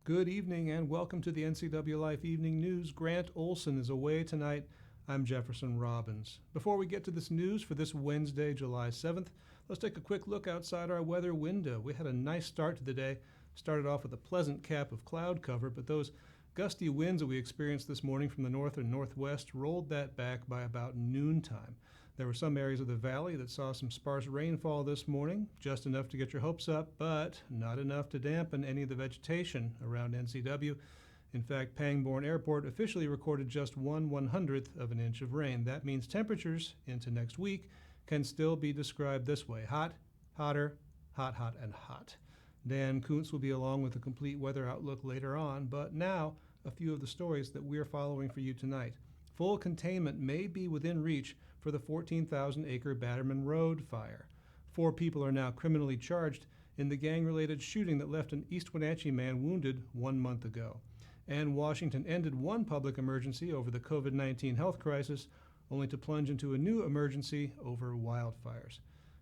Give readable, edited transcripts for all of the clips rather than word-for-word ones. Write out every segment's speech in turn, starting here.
Good evening and welcome to the NCWLIFE Evening News. Grant Olson is away tonight. I'm Jefferson Robbins. Before we get to this news for this Wednesday, July 7th, let's take a quick look outside our weather window. We had a nice start to the day. Started off with a pleasant cap of cloud cover, but those gusty winds that we experienced this morning from the north and northwest rolled that back by about noontime. There were some areas of the valley that saw some sparse rainfall this morning, just enough to get your hopes up, but not enough to dampen any of the vegetation around NCW. In fact, Pangbourne Airport officially recorded just 1/100th of an inch of rain. That means temperatures into next week can still be described this way: hot, hotter, hot, hot, and hot. Dan Kuntz will be along with a complete weather outlook later on, but now a few of the stories that we're following for you tonight. Full containment may be within reach for the 14,000-acre Batterman Road Fire. 4 people are now criminally charged in the gang-related shooting that left an East Wenatchee man wounded 1 month ago. And Washington ended one public emergency over the COVID-19 health crisis, only to plunge into a new emergency over wildfires.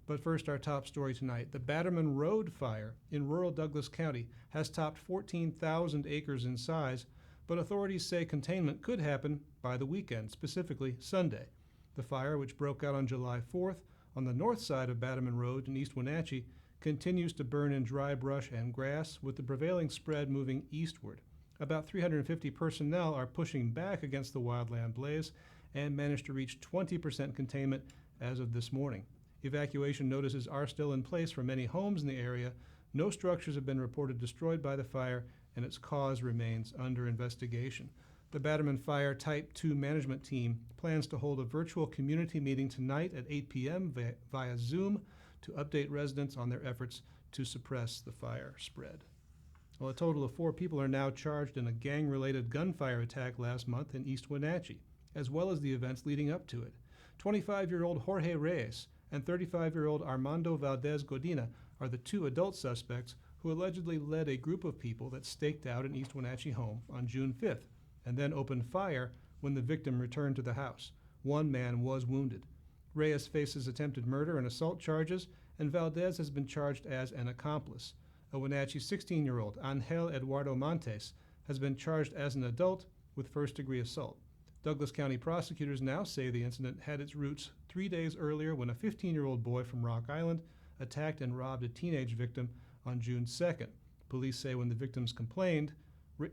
But first, our top story tonight. The Batterman Road Fire in rural Douglas County has topped 14,000 acres in size, but authorities say containment could happen by the weekend, specifically Sunday. The fire, which broke out on July 4th on the north side of Batterman Road in East Wenatchee, continues to burn in dry brush and grass, with the prevailing spread moving eastward. About 350 personnel are pushing back against the wildland blaze and managed to reach 20% containment as of this morning. Evacuation notices are still in place for many homes in the area. No structures have been reported destroyed by the fire, and its cause remains under investigation. The Batterman Fire Type 2 management team plans to hold a virtual community meeting tonight at 8 p.m. via Zoom to update residents on their efforts to suppress the fire spread. Well, a total of 4 people are now charged in a gang-related gunfire attack last month in East Wenatchee, as well as the events leading up to it. 25-year-old Jorge Reyes and 35-year-old Armando Valdez Godina are the 2 adult suspects who allegedly led a group of people that staked out an East Wenatchee home on June 5th and then opened fire when the victim returned to the house. 1 man was wounded. Reyes faces attempted murder and assault charges, and Valdez has been charged as an accomplice. A Wenatchee 16-year-old, Angel Eduardo Montes, has been charged as an adult with first-degree assault. Douglas County prosecutors now say the incident had its roots 3 days earlier when a 15-year-old boy from Rock Island attacked and robbed a teenage victim on June 2nd. Police say when the victims complained,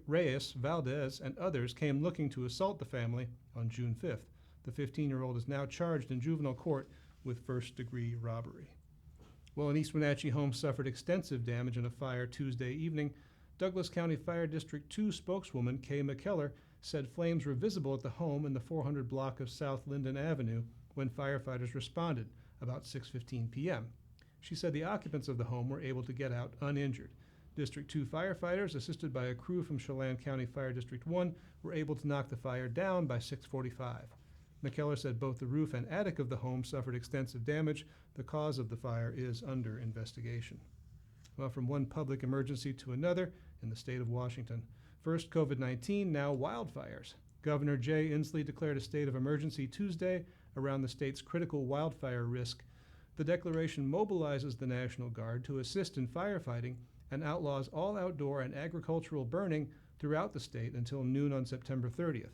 Reyes, Valdez, and others came looking to assault the family on June 5th. The 15-year-old is now charged in juvenile court with first-degree robbery. Well, an East Wenatchee home suffered extensive damage in a fire Tuesday evening. Douglas County Fire District 2 spokeswoman Kay McKellar said flames were visible at the home in the 400 block of South Linden Avenue when firefighters responded about 6:15 p.m. She said the occupants of the home were able to get out uninjured. District 2 firefighters, assisted by a crew from Chelan County Fire District 1, were able to knock the fire down by 6:45. McKellar said both the roof and attic of the home suffered extensive damage. The cause of the fire is under investigation. Well, from one public emergency to another in the state of Washington. First COVID-19, now wildfires. Governor Jay Inslee declared a state of emergency Tuesday around the state's critical wildfire risk. The declaration mobilizes the National Guard to assist in firefighting and outlaws all outdoor and agricultural burning throughout the state until noon on September 30th.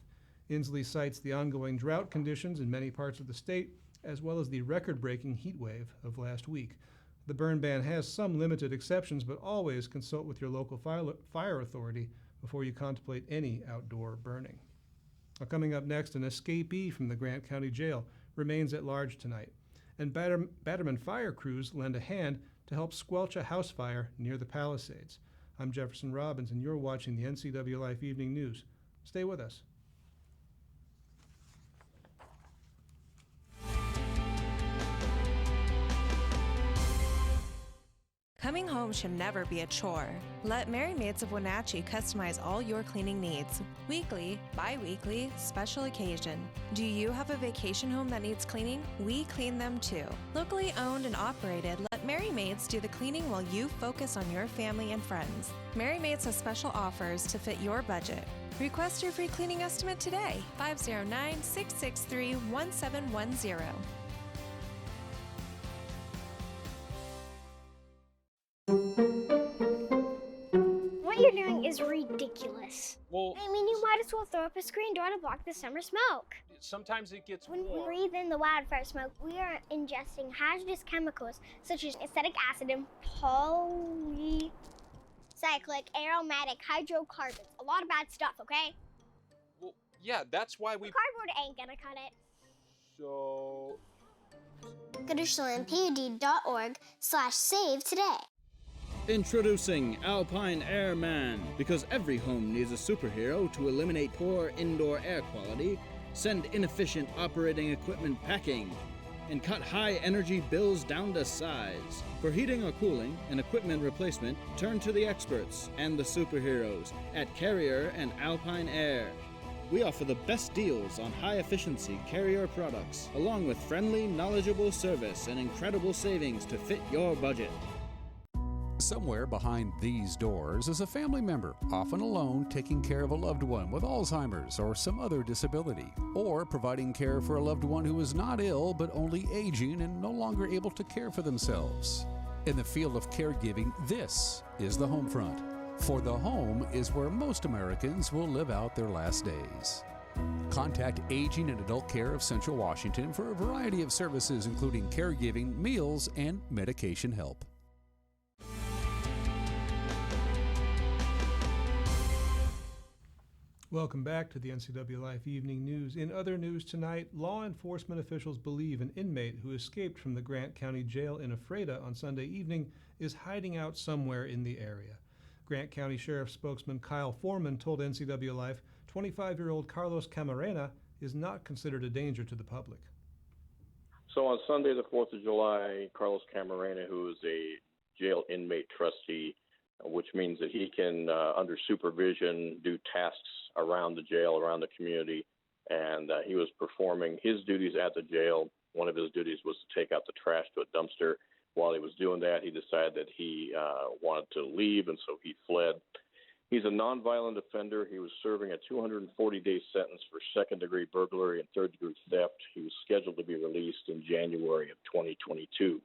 Inslee cites the ongoing drought conditions in many parts of the state, as well as the record-breaking heat wave of last week. The burn ban has some limited exceptions, but always consult with your local fire authority before you contemplate any outdoor burning. Now, coming up next, an escapee from the Grant County Jail remains at large tonight, and Batterman fire crews lend a hand to help squelch a house fire near the Palisades. I'm Jefferson Robbins, and you're watching the NCWLIFE Evening News. Stay with us. Coming home should never be a chore. Let Merry Maids of Wenatchee customize all your cleaning needs. Weekly, bi-weekly, special occasion. Do you have a vacation home that needs cleaning? We clean them too. Locally owned and operated, let Merry Maids do the cleaning while you focus on your family and friends. Merry Maids has special offers to fit your budget. Request your free cleaning estimate today, 509-663-1710. What you're doing is ridiculous. Well, I mean, you might as well throw up a screen door to block the summer smoke. sometimes it gets When we warm. breathe in the wildfire smoke, we are ingesting hazardous chemicals such as acetic acid and polycyclic aromatic hydrocarbons. A lot of bad stuff, okay? Well, yeah, that's why we... Cardboard ain't gonna cut it. So... Go to CheyennePUD.org/save today. Introducing Alpine Airman. Because every home needs a superhero to eliminate poor indoor air quality, send inefficient operating equipment packing, and cut high energy bills down to size. For heating or cooling and equipment replacement, turn to the experts and the superheroes at Carrier and Alpine Air. We offer the best deals on high-efficiency Carrier products, along with friendly, knowledgeable service and incredible savings to fit your budget. Somewhere behind these doors is a family member, often alone, taking care of a loved one with Alzheimer's or some other disability, or providing care for a loved one who is not ill but only aging and no longer able to care for themselves. In the field of caregiving, this is the home front. For the home is where most Americans will live out their last days. Contact Aging and Adult Care of Central Washington for a variety of services including caregiving, meals, and medication help. Welcome back to the NCWLIFE Evening News. In other news tonight, law enforcement officials believe an inmate who escaped from the Grant County Jail in Ephrata on Sunday evening is hiding out somewhere in the area. Grant County Sheriff spokesman Kyle Foreman told NCWLIFE 25-year-old Carlos Camarena is not considered a danger to the public. So on Sunday, the 4th of July, Carlos Camarena, who is a jail inmate trustee, which means that he can, under supervision, do tasks around the jail, around the community, and he was performing his duties at the jail. One of his duties was to take out the trash to a dumpster. While he was doing that, he decided that he wanted to leave, and so he fled. He's a nonviolent offender. He was serving a 240-day sentence for second-degree burglary and third-degree theft. He was scheduled to be released in January of 2022.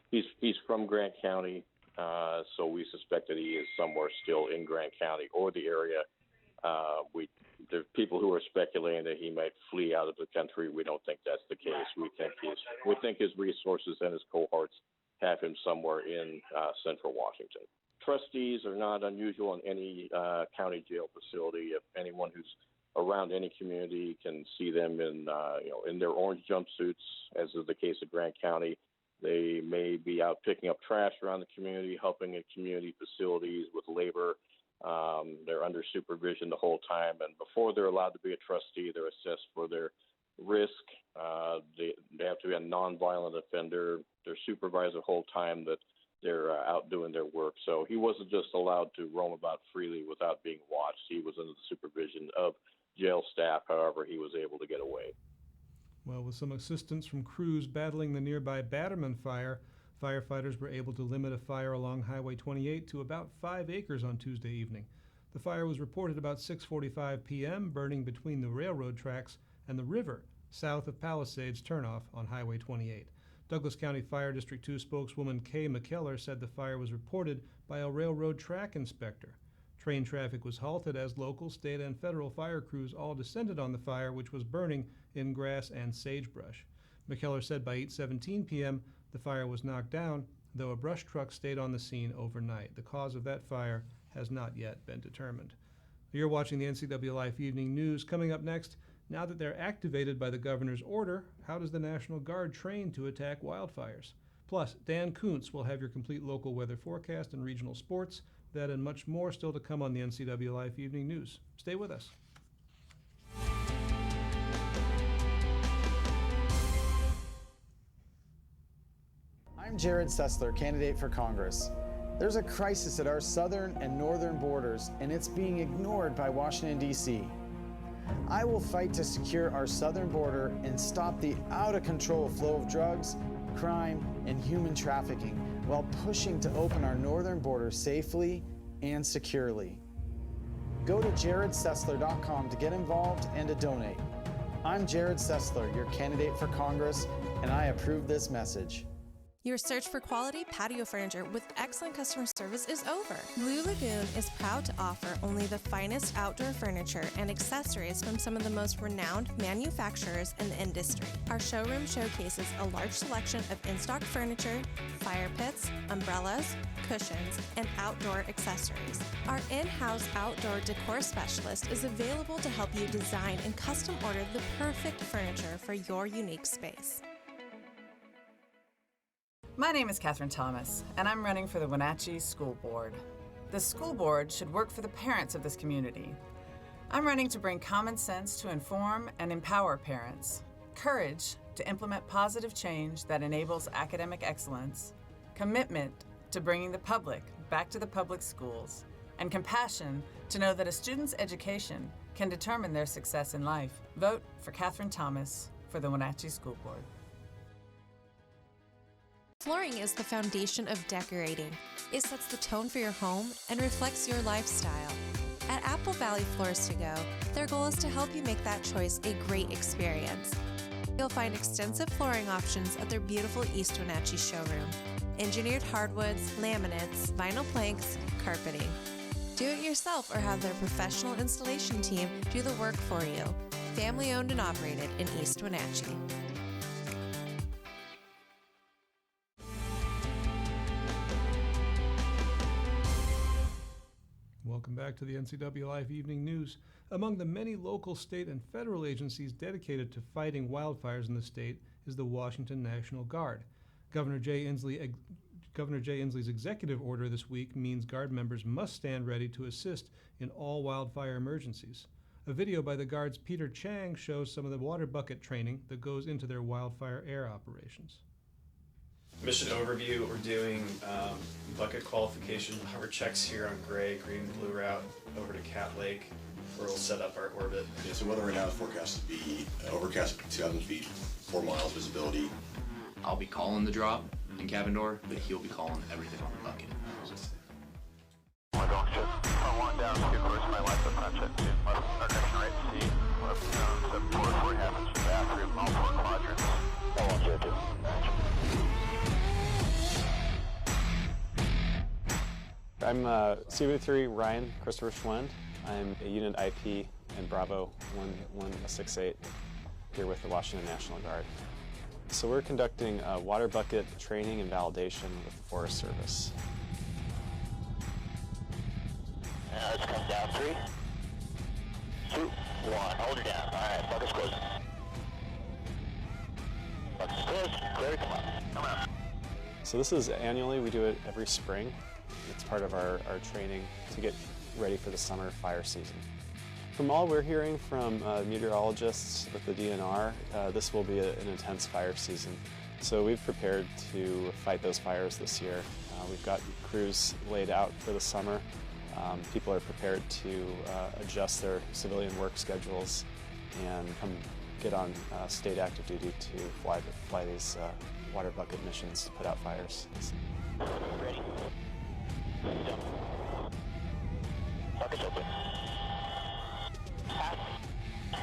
He's from Grant County, so we suspect that he is somewhere still in Grant County or the area. There are people who are speculating that he might flee out of the country. We don't think that's the case. We think his resources and his cohorts have him somewhere in central Washington. Trustees are not unusual in any county jail facility. If anyone who's around any community can see them in their orange jumpsuits, as is the case of Grant County. They may be out picking up trash around the community, helping in community facilities with labor. They're under supervision the whole time, and before they're allowed to be a trustee, they're assessed for their risk. They have to be a nonviolent offender. They're supervised the whole time that they're out doing their work. So he wasn't just allowed to roam about freely without being watched. He was under the supervision of jail staff. However, he was able to get away. Well, with some assistance from crews battling the nearby Batterman Fire, firefighters were able to limit a fire along Highway 28 to about 5 acres on Tuesday evening. The fire was reported about 6:45 p.m., burning between the railroad tracks and the river south of Palisades turnoff on Highway 28. Douglas County Fire District 2 spokeswoman Kay McKellar said the fire was reported by a railroad track inspector. Train traffic was halted as local, state, and federal fire crews all descended on the fire, which was burning in grass and sagebrush. McKellar said by 8:17 p.m., the fire was knocked down, though a brush truck stayed on the scene overnight. The cause of that fire has not yet been determined. You're watching the NCWLIFE Evening News. Coming up next, now that they're activated by the governor's order, how does the National Guard train to attack wildfires? Plus, Dan Kuntz will have your complete local weather forecast and regional sports. That and much more still to come on the NCWLIFE Evening News. Stay with us. I'm Jared Sessler, candidate for Congress. There's a crisis at our southern and northern borders, and it's being ignored by Washington, D.C. I will fight to secure our southern border and stop the out-of-control flow of drugs, crime, and human trafficking while pushing to open our northern border safely and securely. Go to jaredsessler.com to get involved and to donate. I'm Jared Sessler, your candidate for Congress, and I approve this message. Your search for quality patio furniture with excellent customer service is over. Blue Lagoon is proud to offer only the finest outdoor furniture and accessories from some of the most renowned manufacturers in the industry. Our showroom showcases a large selection of in-stock furniture, fire pits, umbrellas, cushions, and outdoor accessories. Our in-house outdoor decor specialist is available to help you design and custom order the perfect furniture for your unique space. My name is Catherine Thomas, and I'm running for the Wenatchee School Board. The school board should work for the parents of this community. I'm running to bring common sense to inform and empower parents, courage to implement positive change that enables academic excellence, commitment to bringing the public back to the public schools, and compassion to know that a student's education can determine their success in life. Vote for Catherine Thomas for the Wenatchee School Board. Flooring is the foundation of decorating. It sets the tone for your home and reflects your lifestyle. At Apple Valley Floors to Go, their goal is to help you make that choice a great experience. You'll find extensive flooring options at their beautiful East Wenatchee showroom. Engineered hardwoods, laminates, vinyl planks, carpeting. Do it yourself or have their professional installation team do the work for you. Family owned and operated in East Wenatchee. Welcome back to the NCWLIFE Evening News. Among the many local, state, and federal agencies dedicated to fighting wildfires in the state is the Washington National Guard. Governor Jay Inslee's executive order this week means Guard members must stand ready to assist in all wildfire emergencies. A video by the Guard's Peter Chang shows some of the water bucket training that goes into their wildfire air operations. Mission overview, we're doing bucket qualification, hover checks here on gray, green, blue route over to Cat Lake, where we'll set up our orbit. Yeah, so weather right now is forecast to be overcast 2,000 feet, 4 miles visibility. I'll be calling the drop in cabin door, but he'll be calling everything on the bucket. One down, 2 quarters to my left, approach at 2, left, or turning right, C, left, 744 happens to bathroom, all 4 quadrants. 102. I'm CV3 Ryan Christopher Schwend. I'm a unit IP in Bravo 1168 here with the Washington National Guard. So we're conducting water bucket training and validation with the Forest Service. Let's come down 3, 2, 1, hold it down. All right, bucket's closed. Bucket's closed, clear, come on. So this is annually, we do it every spring. It's part of our training to get ready for the summer fire season. From all we're hearing from meteorologists with the DNR, this will be an intense fire season. So we've prepared to fight those fires this year. We've got crews laid out for the summer. People are prepared to adjust their civilian work schedules and come get on state active duty to fly these water bucket missions to put out fires. Ready. Jump. Bucket's open. Half.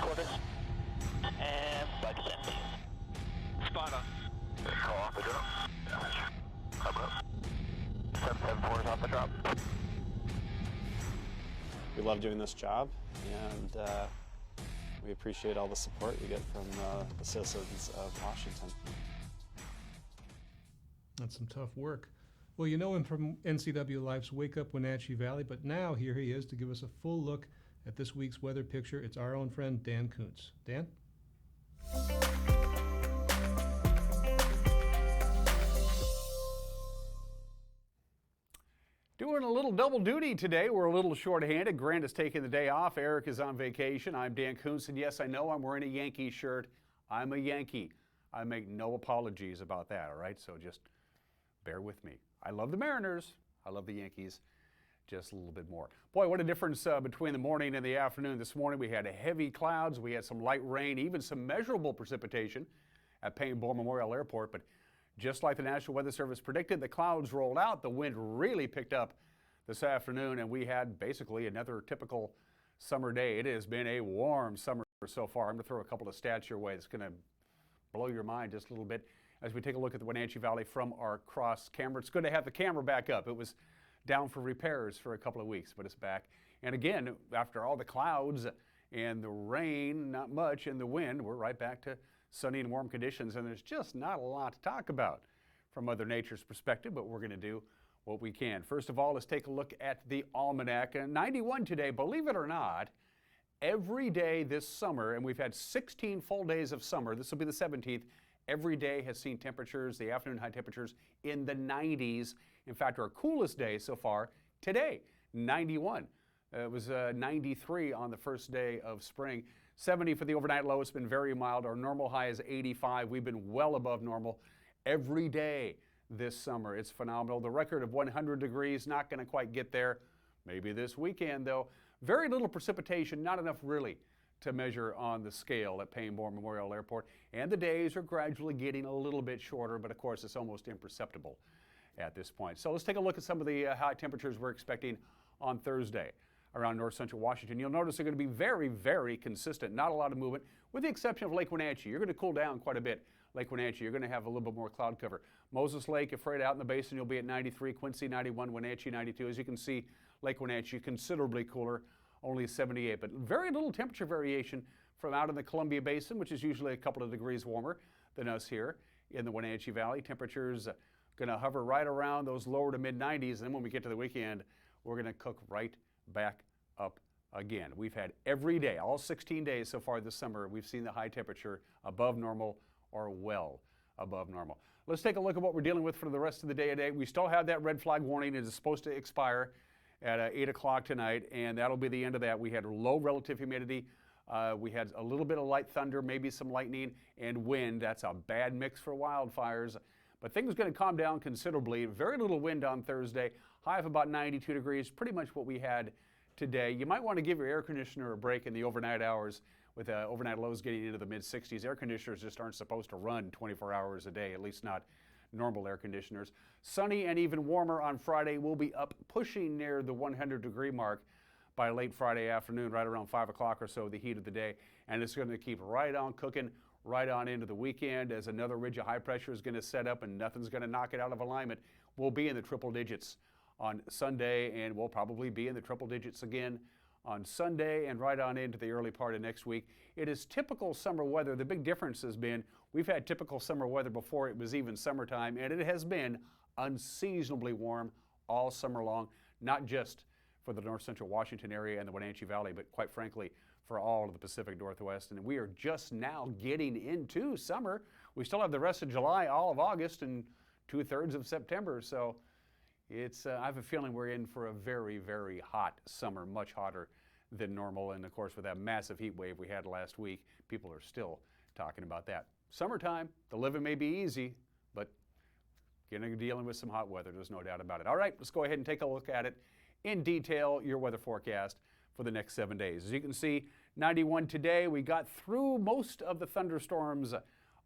Quarter. And bucket's empty. Spot on. Call off the drop. Cover up. 774 is off the drop. We love doing this job, and we appreciate all the support we get from the citizens of Washington. That's some tough work. Well, you know him from NCWLIFE's Wake Up Wenatchee Valley, but now here he is to give us a full look at this week's weather picture. It's our own friend, Dan Kuntz. Dan? Doing a little double duty today. We're a little short-handed. Grant is taking the day off. Eric is on vacation. I'm Dan Kuntz, and yes, I know I'm wearing a Yankee shirt. I'm a Yankee. I make no apologies about that, all right? So just bear with me. I love the Mariners. I love the Yankees just a little bit more. Boy, what a difference between the morning and the afternoon. This morning we had heavy clouds. We had some light rain, even some measurable precipitation at Payne-Bohr Memorial Airport. But just like the National Weather Service predicted, the clouds rolled out. The wind really picked up this afternoon, and we had basically another typical summer day. It has been a warm summer so far. I'm going to throw a couple of stats your way that's going to blow your mind just a little bit. as we take a look at the Wenatchee Valley from our cross camera. It's good to have the camera back up. It was down for repairs for a couple of weeks, but it's back. And again, after all the clouds and the rain, not much, and the wind, we're right back to sunny and warm conditions, and there's just not a lot to talk about from Mother Nature's perspective, but we're going to do what we can. First of all, let's take a look at the almanac. 91 today, believe it or not, every day this summer, and we've had 16 full days of summer, this will be the 17th, every day has seen temperatures, the afternoon high temperatures, in the 90s. In fact, our coolest day so far, today, 91. It was 93 on the first day of spring. 70 for the overnight low. It's been very mild. Our normal high is 85. We've been well above normal every day this summer. It's phenomenal. The record of 100 degrees, not going to quite get there. Maybe this weekend, though. Very little precipitation, not enough really to measure on the scale at Payne-Bohr Memorial Airport. And the days are gradually getting a little bit shorter, but of course it's almost imperceptible at this point. So let's take a look at some of the high temperatures we're expecting on Thursday around north central Washington. You'll notice they're going to be very, very consistent. Not a lot of movement, with the exception of Lake Wenatchee. You're going to cool down quite a bit. Lake Wenatchee, you're going to have a little bit more cloud cover. Moses Lake, if right out in the basin, you'll be at 93, Quincy 91, Wenatchee 92. As you can see, Lake Wenatchee considerably cooler, only 78. But very little temperature variation from out in the Columbia Basin, which is usually a couple of degrees warmer than us here in the Wenatchee Valley. Temperatures going to hover right around those lower to mid-90s. And then when we get to the weekend, we're going to cook right back up again. We've had every day, all 16 days so far this summer, we've seen the high temperature above normal or well above normal. Let's take a look at what we're dealing with for the rest of the day today. We still have that red flag warning. It is supposed to expire at 8 o'clock tonight, and that'll be the end of that. We had low relative humidity. We had a little bit of light thunder, maybe some lightning and wind. That's a bad mix for wildfires. But things are going to calm down considerably. Very little wind on Thursday. High of about 92 degrees, pretty much what we had today. You might want to give your air conditioner a break in the overnight hours with overnight lows getting into the mid-60s. Air conditioners just aren't supposed to run 24 hours a day, at least not normal air conditioners. Sunny and even warmer on Friday. We'll be up pushing near the 100-degree mark by late Friday afternoon, right around 5 o'clock or so, the heat of the day. And it's going to keep right on cooking right on into the weekend as another ridge of high pressure is going to set up and nothing's going to knock it out of alignment. We'll be in the triple digits on Sunday, and we'll probably be in the triple digits again on Sunday and right on into the early part of next week. It is typical summer weather. The big difference has been we've had typical summer weather before it was even summertime, and it has been unseasonably warm all summer long, not just for the north central Washington area and the Wenatchee Valley, but quite frankly, for all of the Pacific Northwest. And we are just now getting into summer. We still have the rest of July, all of August, and 2/3 of September. So it's, I have a feeling we're in for a very, very hot summer, much hotter than normal. And of course, with that massive heat wave we had last week, people are still talking about that. Summertime, the living may be easy, but dealing with some hot weather, there's no doubt about it. All right, let's go ahead and take a look at it in detail, your weather forecast for the next 7 days. As you can see, 91 today. We got through most of the thunderstorms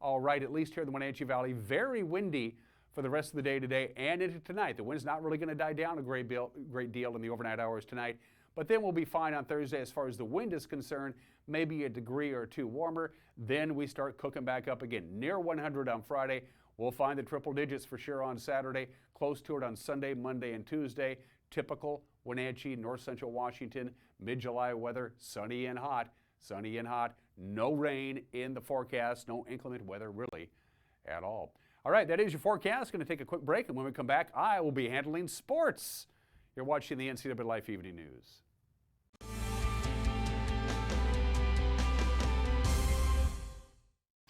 all right, at least here in the Wenatchee Valley. Very windy for the rest of the day today and into tonight. The wind's not really going to die down a great deal in the overnight hours tonight, but then we'll be fine on Thursday as far as the wind is concerned, maybe a degree or two warmer. Then we start cooking back up again. Near 100 on Friday. We'll find the triple digits for sure on Saturday, close to it on Sunday, Monday, and Tuesday. Typical Wenatchee, north central Washington, mid-July weather, sunny and hot, sunny and hot. No rain in the forecast, no inclement weather really at all. All right, that is your forecast. Going to take a quick break, and when we come back, I will be handling sports. You're watching the NCWLIFE Evening News.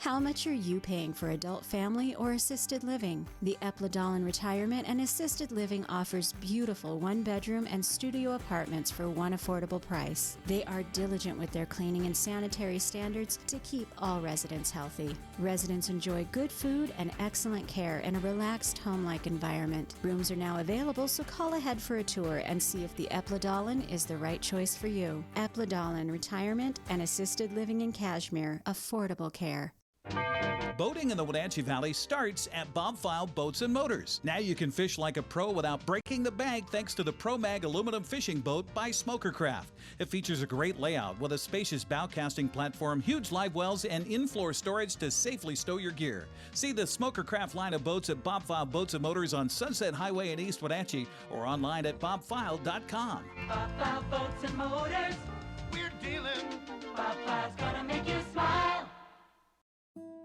How much are you paying for adult family or assisted living? The Epladolin Retirement and Assisted Living offers beautiful one-bedroom and studio apartments for one affordable price. They are diligent with their cleaning and sanitary standards to keep all residents healthy. Residents enjoy good food and excellent care in a relaxed, home-like environment. Rooms are now available, so call ahead for a tour and see if the Epladolin is the right choice for you. Epladolin Retirement and Assisted Living in Cashmere. Affordable care. Boating in the Wenatchee Valley starts at Bob File Boats and Motors. Now you can fish like a pro without breaking the bank thanks to the ProMag aluminum fishing boat by Smokercraft. It features a great layout with a spacious bow casting platform, huge live wells, and in-floor storage to safely stow your gear. See the Smokercraft line of boats at Bob File Boats and Motors on Sunset Highway in East Wenatchee or online at bobfile.com. Bob File Boats and Motors, we're dealing. Bob File's gonna make you smile.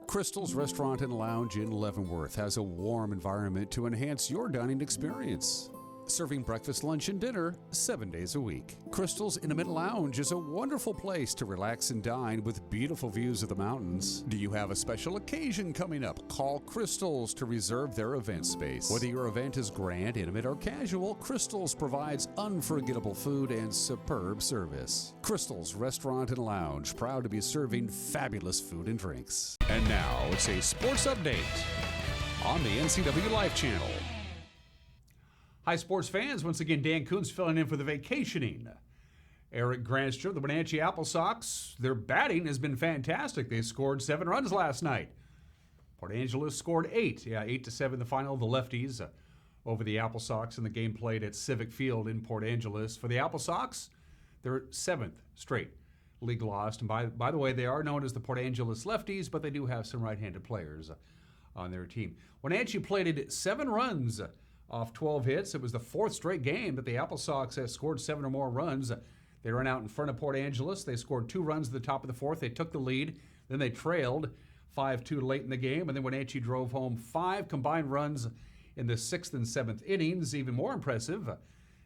Crystal's Restaurant and Lounge in Leavenworth has a warm environment to enhance your dining experience. Serving breakfast, lunch, and dinner 7 days a week. Crystal's Intimate Lounge is a wonderful place to relax and dine with beautiful views of the mountains. Do you have a special occasion coming up? Call Crystal's to reserve their event space. Whether your event is grand, intimate, or casual, Crystal's provides unforgettable food and superb service. Crystal's Restaurant and Lounge, proud to be serving fabulous food and drinks. And now it's a sports update on the NCWLIFE channel. Hi, sports fans. Once again, Dan Coons filling in for the vacationing Eric Granstrom. The Wenatchee Apple Sox, their batting has been fantastic. They scored 7 runs last night. Port Angeles scored 8. 8-7 the final. The lefties over the Apple Sox in the game played at Civic Field in Port Angeles. For the Apple Sox, their 7th straight league loss. And by the way, they are known as the Port Angeles Lefties, but they do have some right-handed players on their team. Wenatchee plated 7 runs off 12 hits. It was the 4th straight game that the Apple Sox has scored 7 or more runs. They ran out in front of Port Angeles. They scored 2 runs at the top of the 4th. They took the lead. Then they trailed 5-2 late in the game. And then Wenatchee drove home 5 combined runs in the 6th and 7th innings. Even more impressive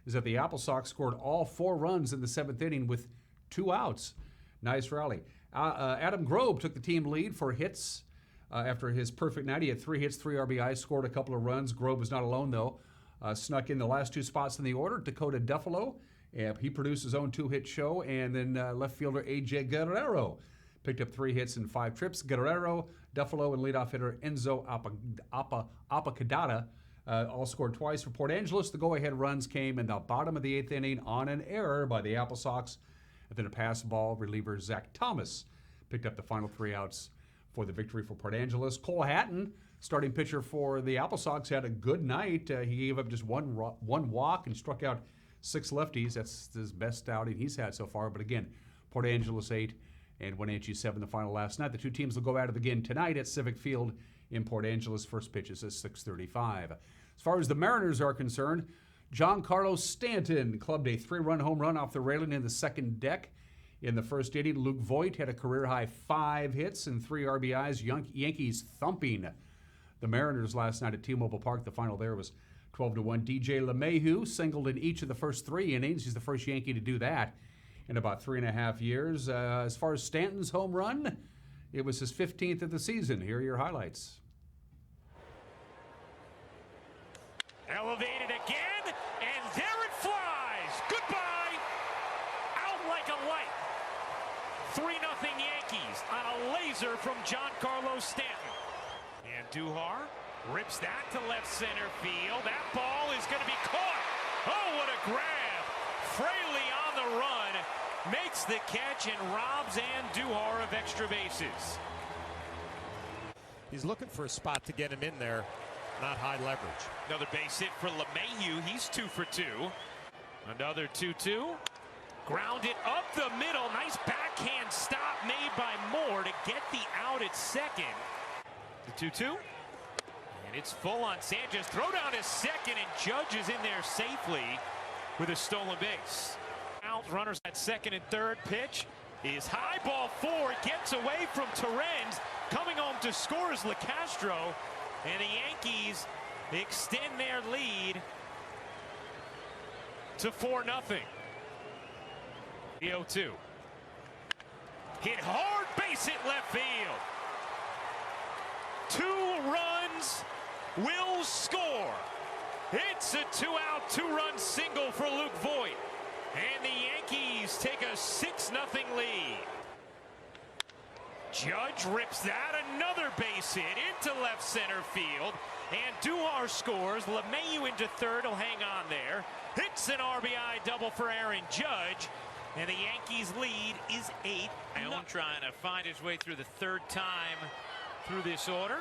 is that the Apple Sox scored all 4 runs in the 7th inning with 2 outs. Nice rally. Adam Grobe took the team lead for hits. After his perfect night, he had 3 hits, 3 RBIs, scored a couple of runs. Grobe was not alone, though. Snuck in the last 2 spots in the order. Dakota Duffalo, he produced his own 2-hit show. And then left fielder A.J. Guerrero picked up 3 hits and 5 trips. Guerrero, Duffalo, and leadoff hitter Enzo Apacadata all scored twice for Port Angeles. The go-ahead runs came in the bottom of the 8th inning on an error by the Apple Sox. And then a pass ball, reliever Zach Thomas picked up the final 3 outs for the victory for Port Angeles. Cole Hatton, starting pitcher for the Apple Sox, had a good night. He gave up just one walk and struck out 6 lefties. That's his best outing he's had so far. But again, Port Angeles 8 and Wenatchee 7 the final last night. The 2 teams will go at it again tonight at Civic Field in Port Angeles. First pitch is at 6:35. As far as the Mariners are concerned, John Carlos Stanton clubbed a 3-run home run off the railing in the second deck. In the first inning, Luke Voigt had a career-high 5 hits and 3 RBIs. Yankees thumping the Mariners last night at T-Mobile Park. The final there was 12-1. DJ LeMahieu singled in each of the first 3 innings. He's the first Yankee to do that in about 3.5 years. As far as Stanton's home run, it was his 15th of the season. Here are your highlights. Elevated again, and there it flies. Goodbye. Out like a light. 3-0 Yankees on a laser from John Carlos Stanton. And Duhar rips that to left center field. That ball is going to be caught. Oh, what a grab. Fraley on the run, makes the catch and robs Duhar of extra bases. He's looking for a spot to get him in there, not high leverage. Another base hit for LeMahieu. He's 2 for 2. Another 2-2. Grounded up the middle. Nice backhand stop made by Moore to get the out at second. The 2-2. And it's full on Sanchez. Throw down to second, and Judge is in there safely with a stolen base. Out runners at second and third. Pitch is high, ball 4. Gets away from Terrens. Coming home to score is LeCastro. And the Yankees extend their lead to 4-0. The 0-2. Hit hard, base hit left field. 2 runs will score. It's a 2-out, 2-run single for Luke Voigt. And the Yankees take a 6-0 lead. Judge rips that, another base hit into left center field. And Duhar scores. LeMahieu into third, will hang on there. Hits an RBI double for Aaron Judge. And the Yankees lead is 8. Allen trying to find his way through the third time through this order.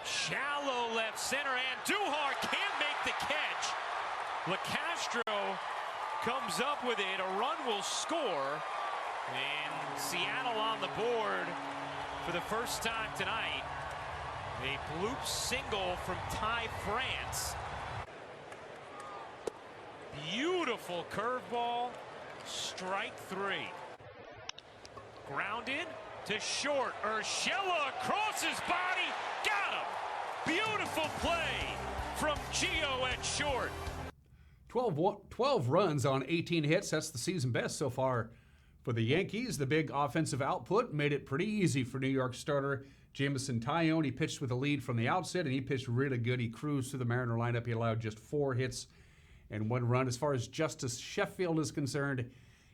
Shallow left center, and Duhar can't make the catch. LeCastro comes up with it. A run will score. And Seattle on the board for the first time tonight. A bloop single from Ty France. Beautiful curveball. Strike three. Grounded to short. Urshela across his body. Got him. Beautiful play from Gio at short. 12 runs on 18 hits. That's the season best so far for the Yankees. The big offensive output made it pretty easy for New York starter Jameson Taillon. He pitched with a lead from the outset, and he pitched really good. He cruised through the Mariner lineup. He allowed just 4 hits and 1 run. As far as Justice Sheffield is concerned,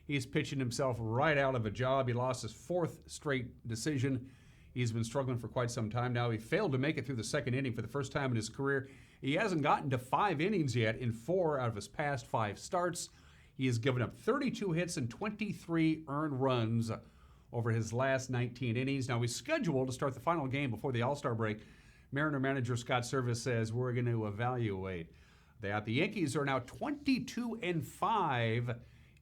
he's pitching himself right out of a job. He lost his 4th straight decision. He's been struggling for quite some time now. He failed to make it through the 2nd inning for the first time in his career. He hasn't gotten to 5 innings yet in 4 out of his past 5 starts. He has given up 32 hits and 23 earned runs over his last 19 innings. Now, he's scheduled to start the final game before the All-Star break. Mariner manager Scott Servais says, we're going to evaluate that. The Yankees are now 22-5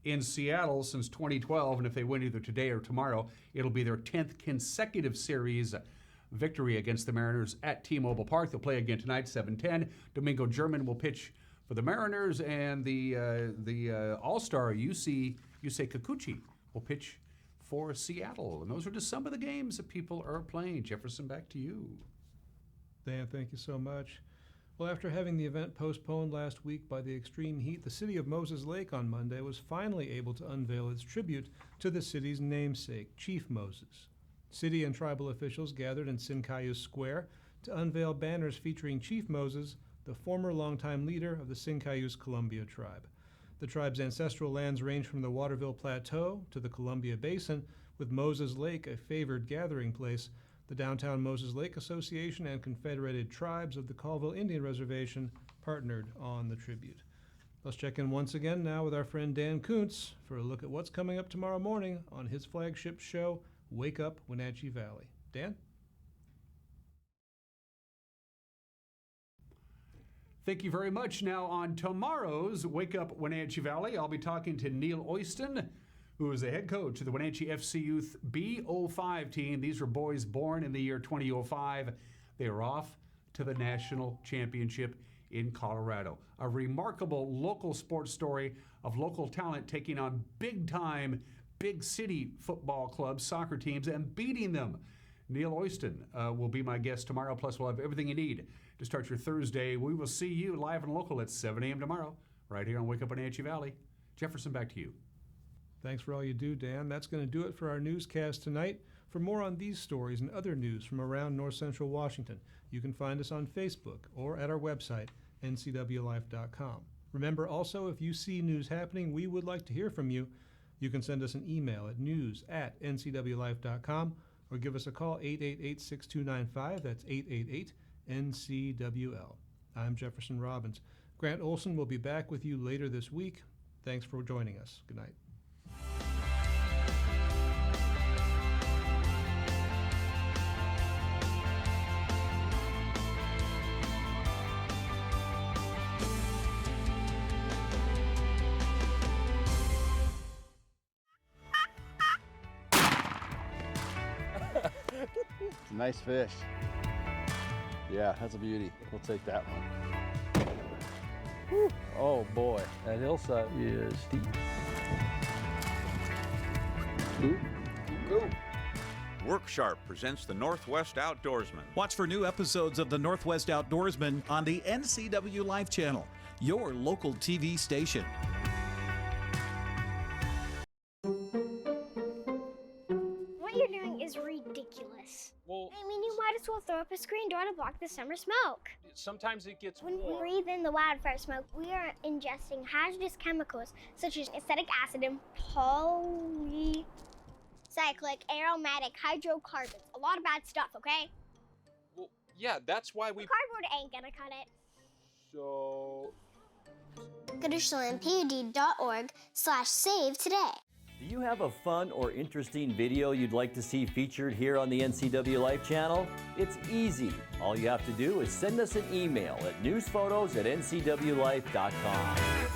in Seattle since 2012, and if they win either today or tomorrow, it'll be their 10th consecutive series victory against the Mariners at T-Mobile Park. They'll play again tonight, 7:10. Domingo German will pitch for the Mariners, and the All-Star Yusei Kikuchi will pitch for Seattle. And those are just some of the games that people are playing. Jefferson, back to you. Dan, thank you so much. Well, after having the event postponed last week by the extreme heat, the city of Moses Lake on Monday was finally able to unveil its tribute to the city's namesake, Chief Moses. City and tribal officials gathered in Sincayus Square to unveil banners featuring Chief Moses, the former longtime leader of the Sincayus Columbia tribe. The tribe's ancestral lands range from the Waterville Plateau to the Columbia Basin, with Moses Lake a favored gathering place. The Downtown Moses Lake Association and Confederated Tribes of the Colville Indian Reservation partnered on the tribute. Let's check in once again now with our friend Dan Kuntz for a look at what's coming up tomorrow morning on his flagship show, Wake Up Wenatchee Valley. Dan? Thank you very much. Now on tomorrow's Wake Up Wenatchee Valley, I'll be talking to Neil Oyston, who is the head coach of the Wenatchee FC Youth B05 team. These were boys born in the year 2005. They are off to the national championship in Colorado. A remarkable local sports story of local talent taking on big-time, big city football clubs, soccer teams, and beating them. Neil Oyston will be my guest tomorrow, plus we'll have everything you need to start your Thursday. We will see you live and local at 7 a.m. tomorrow, right here on Wake Up Wenatchee Valley. Jefferson, back to you. Thanks for all you do, Dan. That's going to do it for our newscast tonight. For more on these stories and other news from around North Central Washington, you can find us on Facebook or at our website, NCWLIFE.com. Remember also, if you see news happening, we would like to hear from you. You can send us an email at news@ncwlife.com or give us a call, 888-6295. That's 888-NCWL. I'm Jefferson Robbins. Grant Olson will be back with you later this week. Thanks for joining us. Good night. Nice fish. Yeah, that's a beauty. We'll take that one. Whew. Oh boy, that hillside is steep. Go. Worksharp presents the Northwest Outdoorsman. Watch for new episodes of the Northwest Outdoorsman on the NCWLIFE channel, your local TV station. What you're doing is ridiculous. Well, I mean, you might as well throw up a screen door to block the summer smoke. sometimes it gets When we warm. breathe in the wildfire smoke, we are ingesting hazardous chemicals such as acetic acid and polycyclic aromatic hydrocarbons. A lot of bad stuff, okay? Well, yeah, that's why we... Cardboard ain't gonna cut it. So... Go to SheLandPUD.org/save today. The you have a fun or interesting video you'd like to see featured here on the NCWLIFE channel? It's easy. All you have to do is send us an email at newsphotos@ncwlife.com.